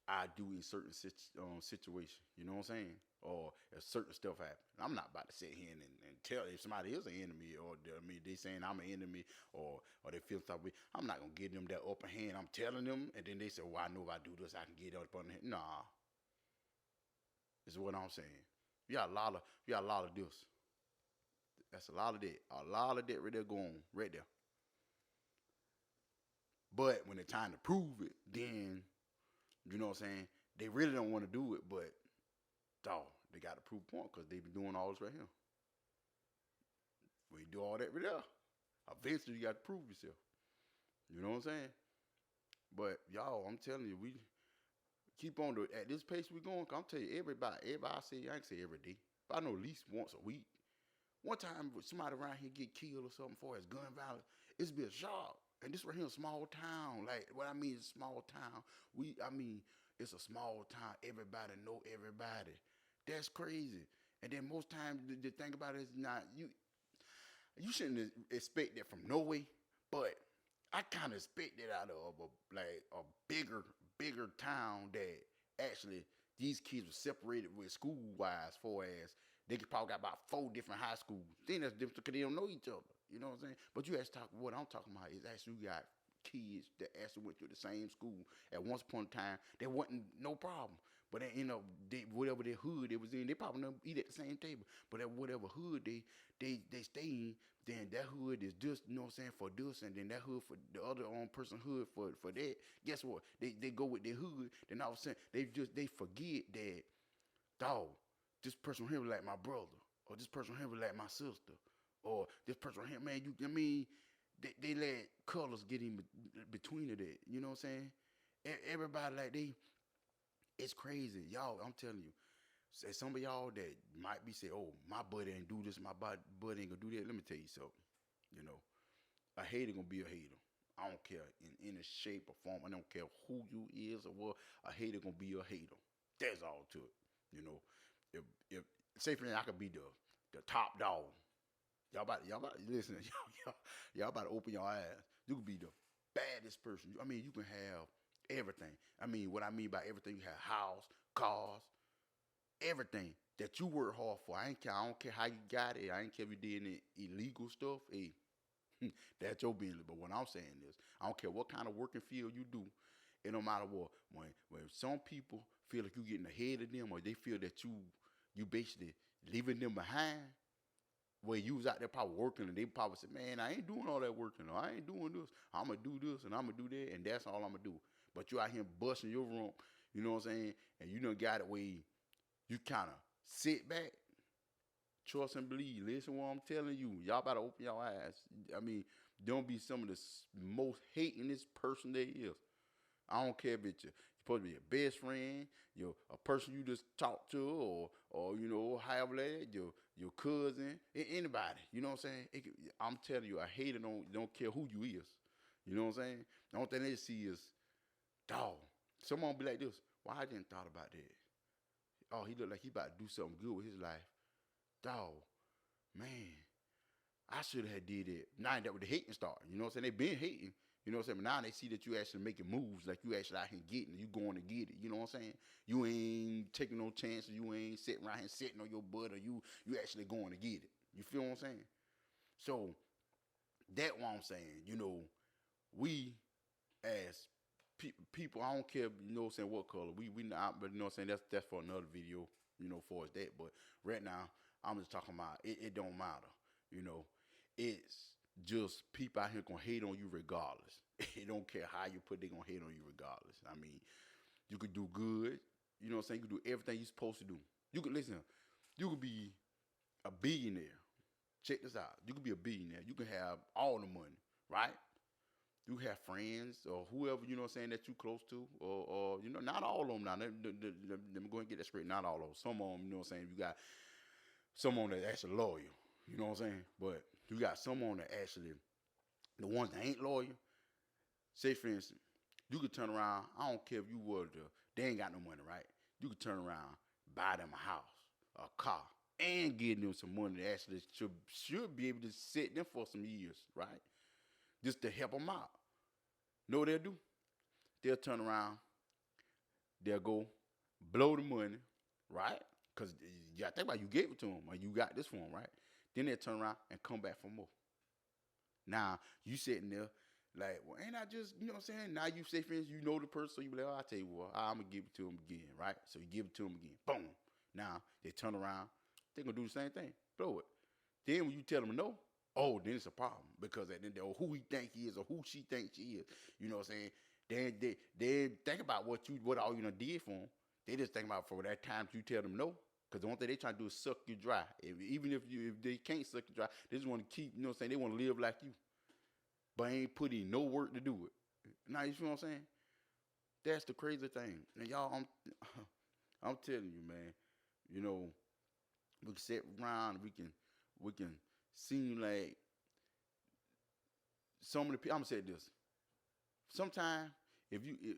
I do in certain situations. You know what I'm saying? Or if certain stuff happen, I'm not about to sit here and tell if somebody is an enemy or I mean they saying I'm an enemy or they feel something. I'm not gonna give them that upper hand. I'm telling them, and then they say, "Well, I know if I do this, I can get up on the hand." Nah, is what I'm saying. You got a lot of this. That's a lot of that. A lot of that right there going right there. But when it's time to prove it, then you know what I'm saying? They really don't want to do it, but dog, they got to prove point because they be doing all this right here. When you do all that right there, eventually you got to prove yourself. You know what I'm saying? But y'all, I'm telling you, we keep on at this pace we going. I'm tell you, everybody I ain't say every day, but I know at least once a week. One time somebody around here get killed or something for his gun violence, it's be a shock. And this right here, a small town. Like what I mean is small town. It's a small town. Everybody know everybody. That's crazy. And then most times the thing about it is not you. You shouldn't expect that from no way, but I kind of expect that out of a bigger town that actually these kids were separated with school wise, for as they could probably got about 4 different high schools. Then that's different because they don't know each other. You know what I'm saying? But you actually what I'm talking about is actually you got kids that actually went through the same school at once upon a time. There wasn't no problem. But then, whatever their hood they was in, they probably never eat at the same table. But at whatever hood they stay in, then that hood is just, you know what I'm saying, for this, and then that hood for the other own person hood for that. Guess what? They go with their hood, then all of a sudden they forget that, dog, this person here was like my brother, or this person here was like my sister, or this person here, man, they let colors get in between of that. You know what I'm saying? Everybody like it's crazy. Y'all, I'm telling you. Some of y'all that might be saying, oh, my buddy ain't do this, my buddy ain't gonna do that. Let me tell you something. You know, a hater gonna be a hater. I don't care in any shape or form. I don't care who you is or what. A hater gonna be a hater. That's all to it. You know, if say for instance, I could be the top dog. Y'all about listen. Y'all about to open your eyes. You could be the baddest person. I mean, you can have everything. I mean, what I mean by everything, you have house, cars, everything that you work hard for. I don't care how you got it. I ain't care if you did any illegal stuff. Hey, that's your business. But what I'm saying is, I don't care what kind of working field you do. It don't matter what. When some people feel like you getting ahead of them, or they feel that you basically leaving them behind, where you was out there probably working, and they probably said, man, I ain't doing all that working, or I ain't doing this. I'm going to do this, and I'm going to do that, and that's all I'm going to do. But you out here busting your room, you know what I'm saying? And you done got it where you kind of sit back, trust and believe. Listen what I'm telling you. Y'all about to open your eyes. I mean, don't be some of the most hatingest person there is. I don't care if it's you're supposed to be your best friend, a person you just talk to, or however that, your cousin, anybody. You know what I'm saying? I'm telling you, a hater don't care who you is. You know what I'm saying? The only thing they see is, dog. Someone be like this. Why I didn't thought about that? Oh, he look like he about to do something good with his life. Dog, man, I should have did it. Now that with the hating start. You know what I'm saying? They been hating. You know what I'm saying? But now they see that you actually making moves, like you actually out here getting it. You going to get it. You know what I'm saying? You ain't taking no chances. You ain't sitting around here sitting on your butt, or you actually going to get it. You feel what I'm saying? So that's what I'm saying. We as people, I don't care, you know what I'm saying, what color. We not, but you know what I'm saying, that's for another video, for us that. But right now, I'm just talking about it don't matter. It's just people out here gonna hate on you regardless. It don't care how you put, they gonna hate on you regardless. I mean, you could do good, you know what I'm saying, you could do everything you're supposed to do. You could you could be a billionaire. Check this out. You could be a billionaire. You can have all the money, right? You have friends or whoever, you know what I'm saying, that you close to, or not all of them now. Let me go and get that straight. Not all of them. Some of them, you know what I'm saying, you got someone that's actually loyal, you know what I'm saying? But you got someone that actually, the ones that ain't loyal, say for instance, you could turn around, I don't care if you were they ain't got no money, right? You could turn around, buy them a house, a car, and give them some money that actually should be able to sit them for some years, right? Just to help them out. Know what they'll do? They'll turn around, they'll go blow the money, right? Because you got to think about it, you gave it to them, or you got this for them, right? Then they'll turn around and come back for more. Now, you sitting there like, well, ain't I just, you know what I'm saying? Now you say, friends, you know the person, so you be like, oh, I'll tell you what, I'm going to give it to them again, right? So you give it to them again. Boom. Now, they turn around, they're going to do the same thing. Blow it. Then when you tell them no, oh, then it's a problem, because at the end of who he think he is or who she thinks she is, you know what I'm saying? They think about what all you done did for them. They just think about for that time you tell them no, because the only thing they trying to do is suck you dry. Even if they can't suck you dry, they just want to keep, you know what I'm saying? They want to live like you, but ain't put in no work to do it. Now you feel what I'm saying? That's the crazy thing. And y'all, I'm telling you, man. You know, we can sit around. We can seem like so many people. I'm gonna say this. Sometimes if you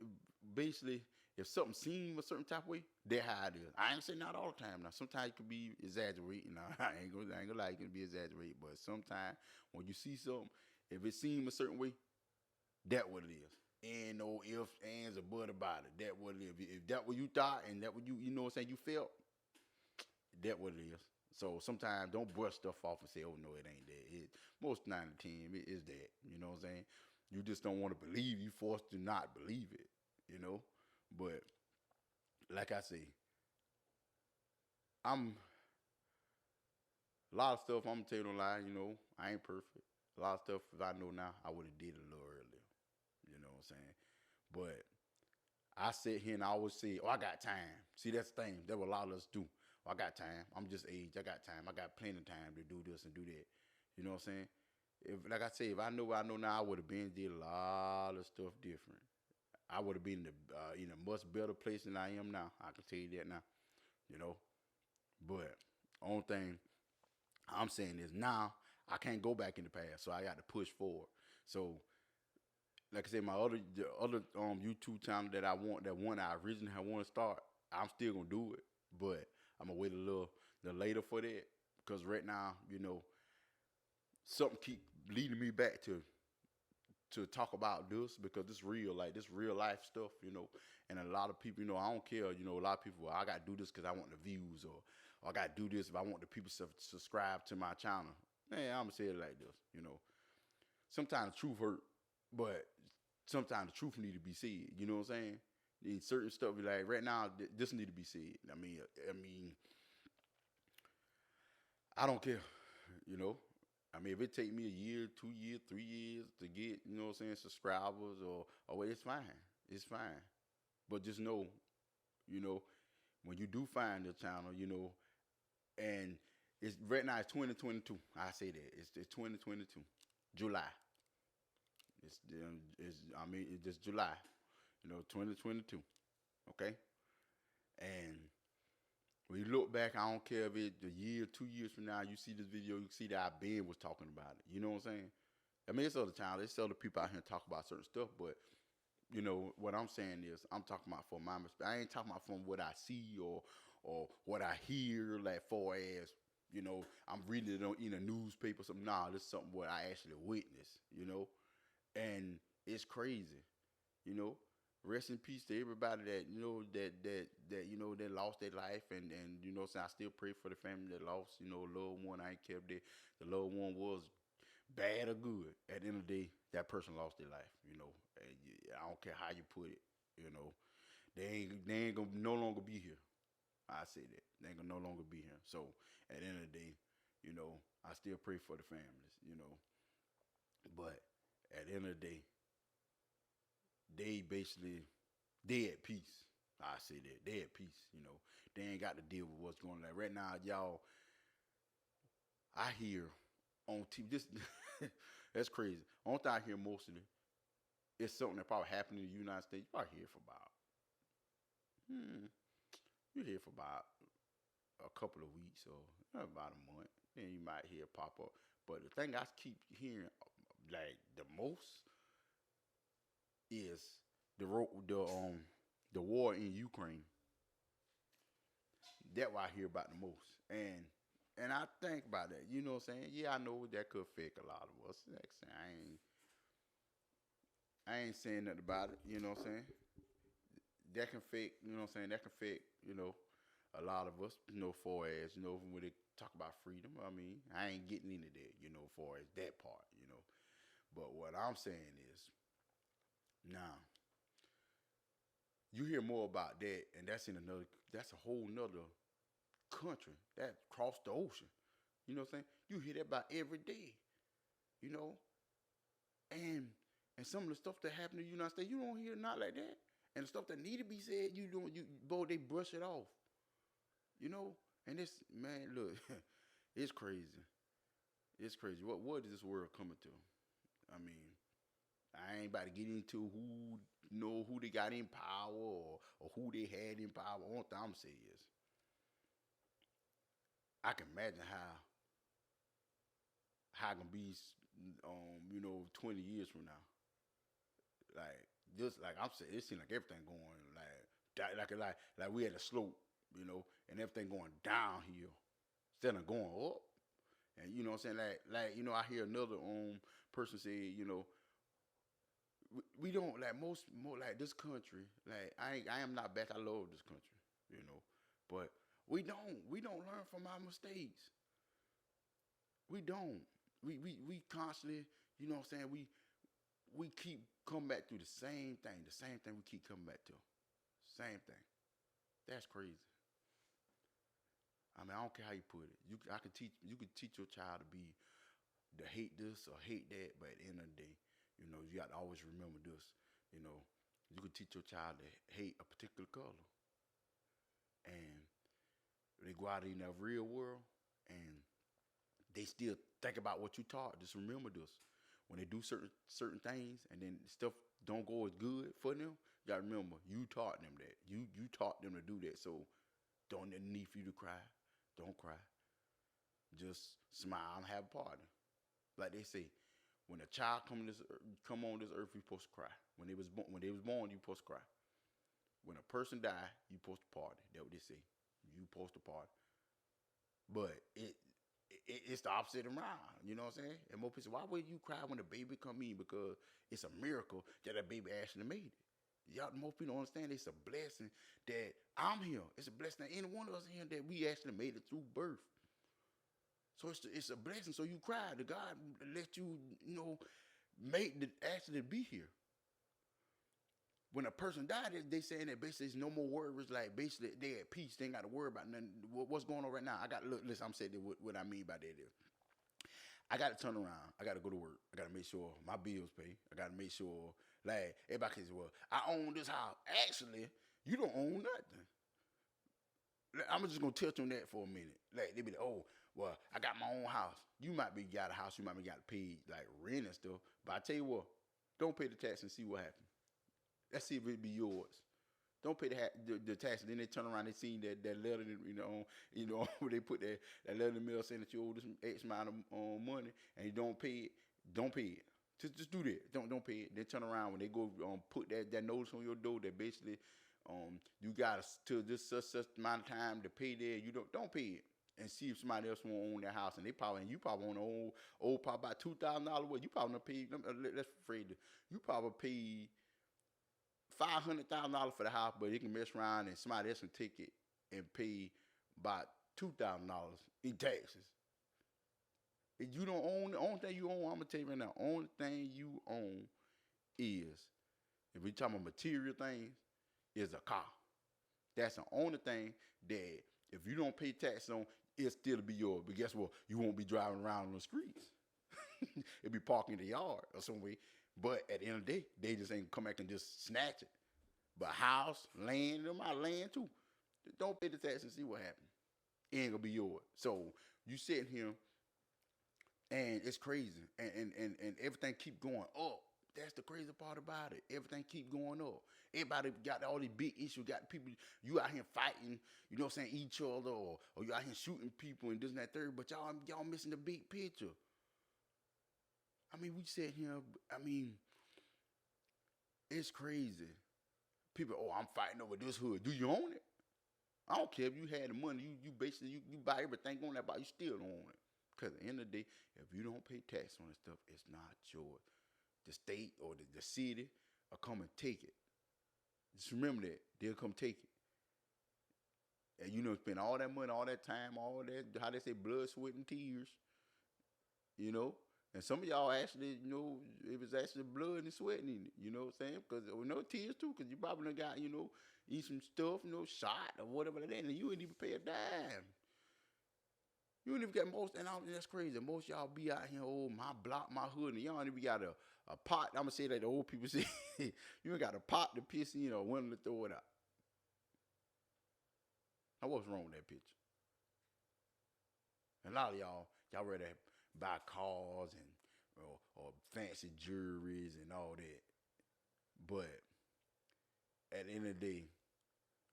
basically if something seems a certain type of way, that's how it is. I ain't saying not all the time. Now sometimes it could be exaggerating. Now I ain't gonna lie, it can be exaggerated. But sometimes when you see something, if it seems a certain way, that what it is. Ain't no ifs, ands, or but about it. That what it is. If that what you thought and that what you know what I'm saying you felt, that what it is. So sometimes don't brush stuff off and say, "Oh no, it ain't that." Most 9 to 10, it is that. You know what I'm saying? You just don't want to believe. You forced to not believe it. You know, but like I say, I'm a lot of stuff. I'm gonna tell you no lie. You know, I ain't perfect. A lot of stuff. If I know now, I would have did it a little earlier. You know what I'm saying? But I sit here and I always say, "Oh, I got time." See, that's the thing. That what a lot of us do. Oh, I got time. I'm just aged. I got time. I got plenty of time to do this and do that. You know what I'm saying? If, like I say, if I know what I know now, I would have been did a lot of stuff different. I would have been in a much better place than I am now. I can tell you that now. You know, but only thing I'm saying is now I can't go back in the past, so I got to push forward. So like I said, my other YouTube channel that I want, that one I originally had want to start, I'm still gonna do it, but I'm gonna wait a little later for that because right now, you know, something keep leading me back to talk about this because this real, like this real life stuff, you know. And a lot of people, you know, I don't care, you know, a lot of people, well, I gotta do this because I want the views, or I gotta do this if I want the people to subscribe to my channel. Man, I'm gonna say it like this, you know. Sometimes the truth hurt, but sometimes the truth need to be said. You know what I'm saying? In certain stuff, like right now, this need to be said. I don't care. You know, I mean, if it take me a year, 2 years, 3 years to get, you know what I'm saying, subscribers or well, it's fine. It's fine. But just know, you know, when you do find the channel, you know, and it's right now it's 2022. I say that it's 2022, July. It's just July, you know, 2022. Okay, and when you look back, I don't care if it's a year, 2 years from now, you see this video, you see that I Ben was talking about it. You know what I'm saying? I mean, it's other times, it's other people out here talk about certain stuff, but you know what I'm saying is, I'm talking about from my perspective. I ain't talking about from what I see or what I hear, like far as you know, I'm reading it on in a newspaper. Or something. Nah, this is something what I actually witnessed. You know, and it's crazy. You know, rest in peace to everybody that you know that you know that lost their life, and you know, so I still pray for the family that lost you know a loved one. I ain't kept that the loved one was bad or good. At the end of the day, that person lost their life. You know, and I don't care how you put it. You know, they ain't gonna no longer be here. I say that they ain't gonna no longer be here. So at the end of the day, you know, I still pray for the families. You know, but at the end of the day, they basically they at peace. I say that they at peace. You know, they ain't got to deal with what's going on right now. Y'all, I hear on TV. This that's crazy. Only thing I hear mostly is something that probably happened in the United States. You probably hear for about hmm, you hear for about a couple of weeks or about a month. Then you might hear it pop up. But the thing I keep hearing like the most is the war in Ukraine. That's what I hear about the most. And I think about that. You know what I'm saying? Yeah, I know that could affect a lot of us. Like I ain't saying nothing about it. You know what I'm saying? That can affect. You know what I'm saying? That can affect. You know, a lot of us. You know, far as you know, when they talk about freedom. I mean, I ain't getting into that. You know, far as that part. You know, but what I'm saying is now you hear more about that, and that's in another. That's a whole nother country that crossed the ocean. You know what I'm saying? You hear that about every day. You know, and and some of the stuff that happened in the United States, you don't hear not like that. And the stuff that need to be said, you don't. You boy, they brush it off. You know, and this man, look, it's crazy. It's crazy. What is this world coming to? I mean, I ain't about to get into who. know who they got in power or who they had in power. One thing I'm saying is, I can imagine how it can be, 20 years from now. Like just like I'm saying, it seems like everything going like we had a slope, and everything going downhill instead of going up. And you know what I'm saying, I hear another person say, we don't like most more like this country. Like I am not back. I love this country, but we don't learn from our mistakes. We don't. We constantly, what I'm saying, we keep coming back through the same thing we keep coming back to, same thing. That's crazy. I mean, I don't care how you put it. You can teach your child to hate this or hate that, but at the end of the day, you got to always remember this. You know, you can teach your child to hate a particular color, and they go out in that real world, and they still think about what you taught. Just remember this: when they do certain things, and then stuff don't go as good for them, you gotta remember you taught them that. You taught them to do that. So don't need for you to cry. Don't cry. Just smile and have a party. Like they say, when a child come on this earth, you supposed to cry. When they was born, you supposed to cry. When a person die, you supposed to party. That's what they say. You supposed to party. But it's the opposite around. You know what I'm saying? And more people say, why would you cry when a baby come in? Because it's a miracle that a baby actually made it. Y'all, most people don't understand it's a blessing that I'm here. It's a blessing that any one of us here that we actually made it through birth. So it's a blessing. So you cry. The God let you, make the actually be here. When a person died, they saying that basically there's no more worries. Like basically they at peace. They ain't got to worry about nothing. What's going on right now? Listen. I'm saying what I mean by that is, I got to turn around. I got to go to work. I got to make sure my bills pay. I got to make sure, like, everybody can say, well, I own this house. Actually, you don't own nothing. I'm just going to touch on that for a minute. Like, they be like, oh, well, I got my own house. You might be got a house. You might be got to pay, like, rent and stuff. But I tell you what, don't pay the tax and see what happens. Let's see if it be yours. Don't pay the tax. Then they turn around. They see that letter, where they put that letter in the mail saying that you owe this X amount of money, and you don't pay it. Don't pay it. Just do that. Don't pay it. Then turn around when they go put that notice on your door that basically you got to this such amount of time to pay there. You don't pay it. And see if somebody else want to own that house, and you probably want to owe probably about $2,000. What you probably not pay? Let's afraid you probably pay $500,000 for the house, but you can mess around and somebody else can take it and pay about $2,000 in taxes. If you don't own, the only thing you own, I'm gonna tell you right now, only thing you own is, if we talking about material things, is a car. That's the only thing that if you don't pay tax on, it'll still be yours. But guess what? You won't be driving around on the streets. It'll be parking in the yard or somewhere. But at the end of the day, they just ain't come back and just snatch it. But house, land, them my land too. Don't pay the tax and see what happens. It ain't gonna be yours. So you sitting here and it's crazy. And everything keep going up. That's the crazy part about it. Everything keep going up. Everybody got all these big issues. Got people, you out here fighting, each other, or you out here shooting people and this and that third. But y'all missing the big picture. I mean, we sit here. I mean, it's crazy. People, oh, I'm fighting over this hood. Do you own it? I don't care if you had the money. You basically you buy everything on that, but you still don't own it. Because at the end of the day, if you don't pay tax on this stuff, it's not yours. The state or the city will come and take it. Just remember that. They'll come take it. And spend all that money, all that time, all that, how they say, blood, sweat, and tears. And some of y'all actually, it was actually blood and sweat in it. You know what I'm saying? Because tears too, because you probably done got, eat some stuff, shot or whatever like that, and you ain't even pay a dime. You ain't even get most, and that's crazy. Most y'all be out here, oh, my block, my hood, and y'all ain't even got a pot. I'm going to say that the old people say, you ain't got a pot to piss in or one to throw it out. Now, what's wrong with that picture? And a lot of y'all ready to buy cars and or fancy jewelries and all that. But at the end of the day,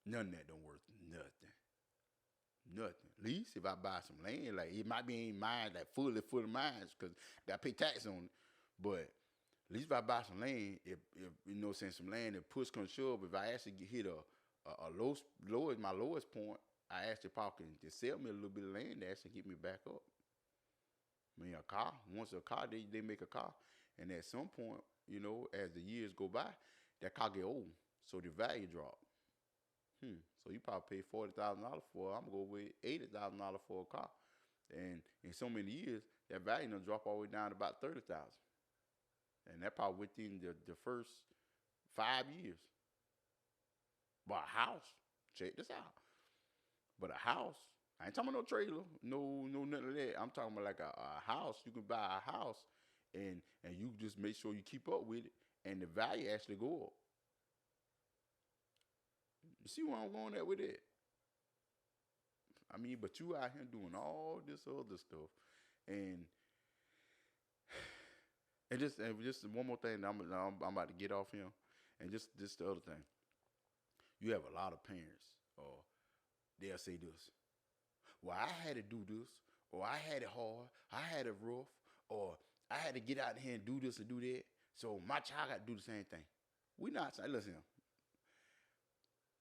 none of that don't worth nothing. Nothing. At least if I buy some land, like it might be ain't mine, like fully mine, because I pay tax on it. But at least if I buy some land, if you know, saying some land, if push comes to shove, if I actually hit a low my lowest point, I actually probably can just sell me a little bit of land to actually get me back up. I mean, a car. Once a car, they make a car, and at some point, you know, as the years go by, that car get old, so the value drop. So you probably pay $40,000 for. I'm gonna go with $80,000 for a car, and in so many years, that value gonna drop all the way down to about 30,000, and that probably within the first 5 years. But a house, check this out. But a house, I ain't talking about no trailer, no nothing of that. I'm talking about like a house. You can buy a house, and you just make sure you keep up with it, and the value actually go up. You see where I'm going at with it? I mean, but you out here doing all this other stuff, and and just one more thing. I'm about to get off him, and just the other thing. You have a lot of parents, or they'll say this. Well, I had to do this, or I had it hard, I had it rough, or I had to get out here and do this and do that. So my child got to do the same thing. We not saying, listen,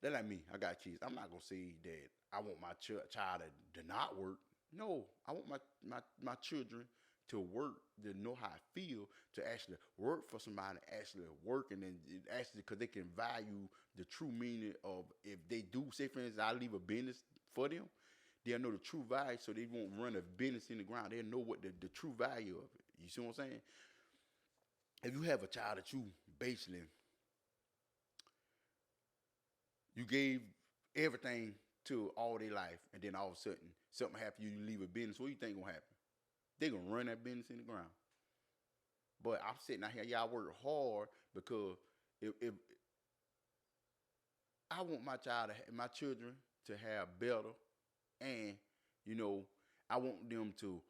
that like me. I got kids. I'm not gonna say that I want my child to not work. No, I want my children to work, to know how I feel, to actually work for somebody, actually work, and then actually because they can value the true meaning of if they do. Say for instance, I leave a business for them, they'll know the true value, so they won't run a business in the ground. They'll know what the true value of it. You see what I'm saying? If you have a child that you basically you gave everything to all their life, and then all of a sudden something happens, you leave a business, what do you think gonna happen? They gonna run that business in the ground. But I'm sitting out here, y'all work hard because if I want my children to have better, and you know, I want them to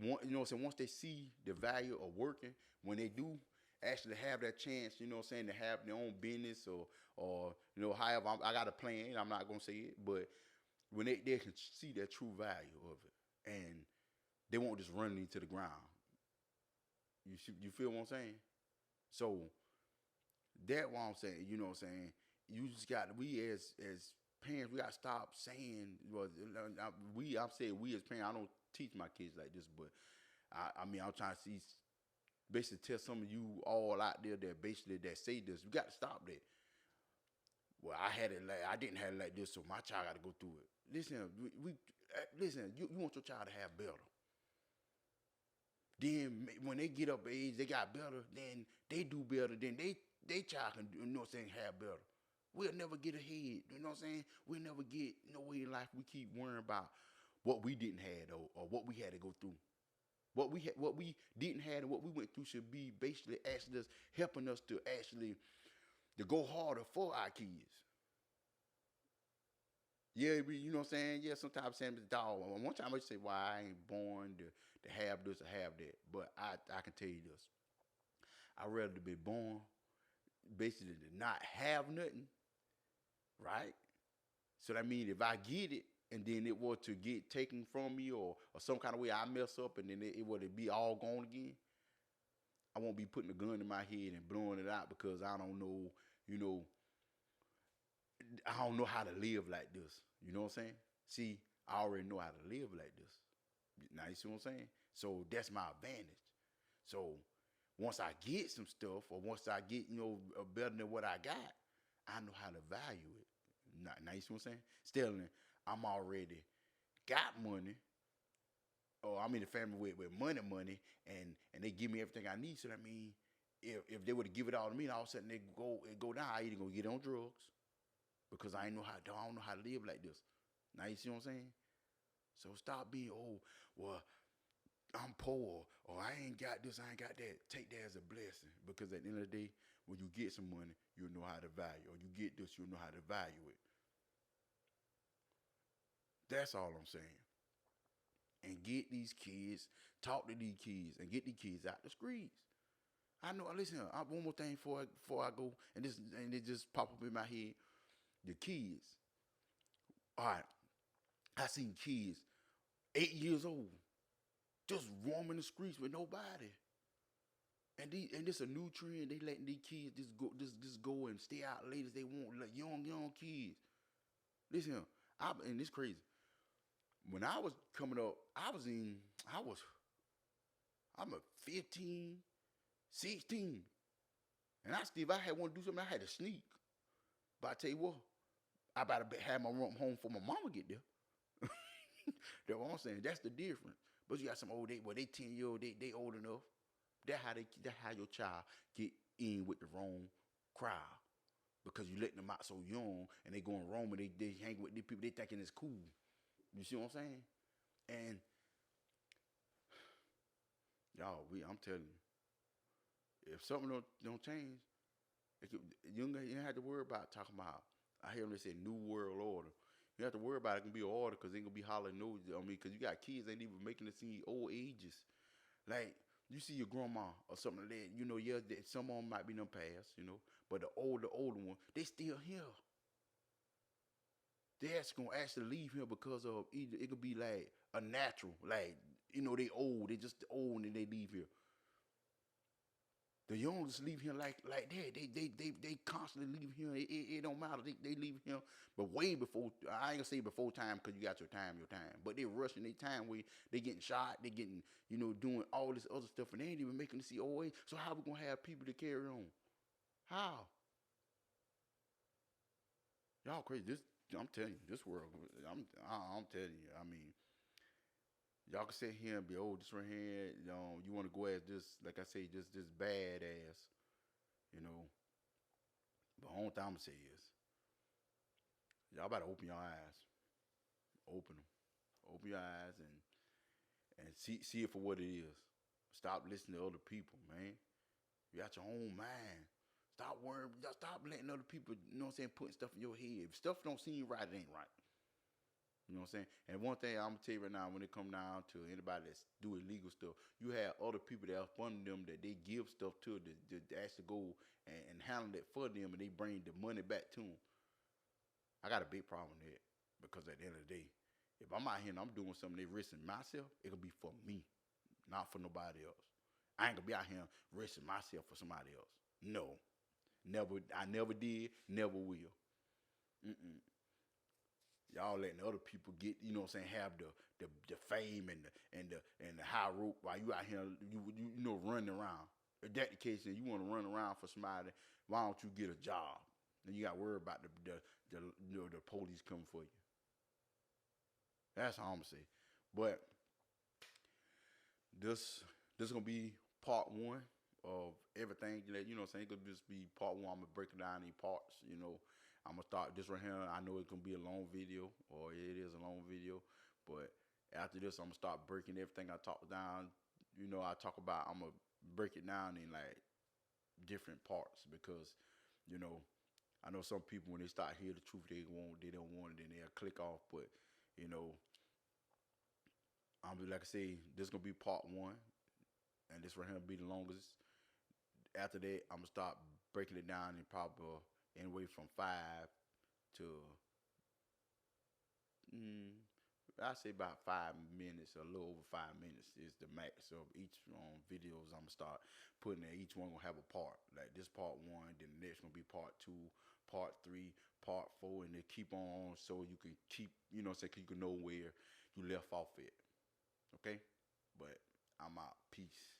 want, you know what I'm saying, once they see the value of working, when they do actually have that chance, you know what I'm saying, to have their own business, or you know, however, I got a plan, I'm not gonna say it, but when they can see that true value of it, and they won't just run into the ground. You feel what I'm saying? So that what I'm saying, you know what I'm saying? You just got, we as parents, we got to stop saying, well, I'm saying we as parents, I don't teach my kids like this, but I mean, I'm trying to see, basically tell some of you all out there that basically that say this, we got to stop that. Well, I didn't have it like this, so my child got to go through it. Listen, listen, you want your child to have better. Then when they get up age, they got better, then they do better, then they child can, you know what I'm saying, have better. We'll never get ahead, you know what I'm saying? We'll never get nowhere in life. We keep worrying about what we didn't have, or what we had to go through. What we didn't have and what we went through should be basically actually just helping us to actually to go harder for our kids. Yeah, you know what I'm saying? Yeah, sometimes saying the dog. One time I say, "Why I ain't born to have this or have that." But I can tell you this: I'd rather to be born basically to not have nothing, right? So that means if I get it and then it were to get taken from me, or some kind of way I mess up and then it were to be all gone again, I won't be putting a gun in my head and blowing it out because I don't know, you know, I don't know how to live like this. You know what I'm saying? See, I already know how to live like this. Now you see what I'm saying? So that's my advantage. So once I get some stuff, or once I get, you know, better than what I got, I know how to value it. Now you see what I'm saying? Still, I'm already got money, or I'm in the family with money, and they give me everything I need. So that means if they were to give it all to me, and all of a sudden it go down, I either gonna get on drugs because I don't know how to live like this. Now you see what I'm saying? So stop being, oh, well, I'm poor, or I ain't got this, I ain't got that. Take that as a blessing, because at the end of the day, when you get some money, you'll know how to value, or you get this, you'll know how to value it. That's all I'm saying. And get these kids, talk to these kids, and get these kids out the streets. I know. Listen, one more thing before I go, and it just pop up in my head. The kids. All right, I seen kids 8 years old just roaming the streets with nobody. And this a new trend. They letting these kids just go and stay out late as they want, like young kids. Listen, and it's crazy. When I was coming up, I'm a 15, 16. And if I had want to do something, I had to sneak. But I tell you what, I better have my room home for my mama get there. That's what I'm saying. That's the difference. But you got some old they 10-year old, they old enough. That's how your child get in with the wrong crowd. Because you letting them out so young and they going wrong and they hang with these people, they thinking it's cool. You see what I'm saying? And y'all, I'm telling you, if something don't change, you don't have to worry about talking about. I hear them they say new world order. You have to worry about it can be an order because they gonna be hollering no. I mean, because you got kids ain't even making it see old ages. Like you see your grandma or something like that. You know, yeah, some of them might be them past. You know, but the older one, they still here. They actually leave here because of either it could be like a natural, like they old, they just old and they leave here. The young just leave here like that. They constantly leave here. It don't matter. They leave here, but way before. I ain't gonna say before time because you got your time. But they rushing their time where they getting shot. They getting doing all this other stuff, and they ain't even making the COA. So how we gonna have people to carry on? How? Y'all crazy. I'm telling you, this world. I'm telling you. I mean, y'all can sit here and be, oh, this right here. You want to go as this, like I say, just this badass. You know. But the only thing I'm gonna say is, y'all better open your eyes. Open them. Open your eyes and see it for what it is. Stop listening to other people, man. You got your own mind. Stop worrying. Stop letting other people, putting stuff in your head. If stuff don't seem right, it ain't right. You know what I'm saying? And one thing I'm gonna tell you right now, when it come down to anybody that's do illegal stuff, you have other people that are funding them that they give stuff to actually go and handle it for them, and they bring the money back to them. I got a big problem with that because at the end of the day, if I'm out here and I'm doing something, they risking myself, it'll be for me, not for nobody else. I ain't gonna be out here risking myself for somebody else. No, never. I never did, never will. Mm-mm. Y'all letting other people get, have the fame and the high rope while you out here running around. If that the case, then you want to run around for somebody, why don't you get a job? Then you got to worry about the police coming for you. That's all I'm gonna say. But this gonna be part one of everything that It could just be part one. I'm gonna break it down in parts. I'm gonna start this right here. I know it's gonna be a long video, or it is a long video, but after this, I'm gonna start breaking everything I talk down. I'm gonna break it down in like different parts because, I know some people when they start hear the truth, they don't want it, and they'll click off. But I'm like I say, this gonna be part one, and this right here will be the longest. After that, I'm gonna start breaking it down in probably anywhere from 5 to I say about 5 minutes, a little over 5 minutes is the max of each videos. I'm gonna start putting there. Each one gonna have a part. Like this part one, then the next gonna be part two, part three, part four, and they keep on so you can keep, you can know where you left off at. Okay, but I'm out. Peace.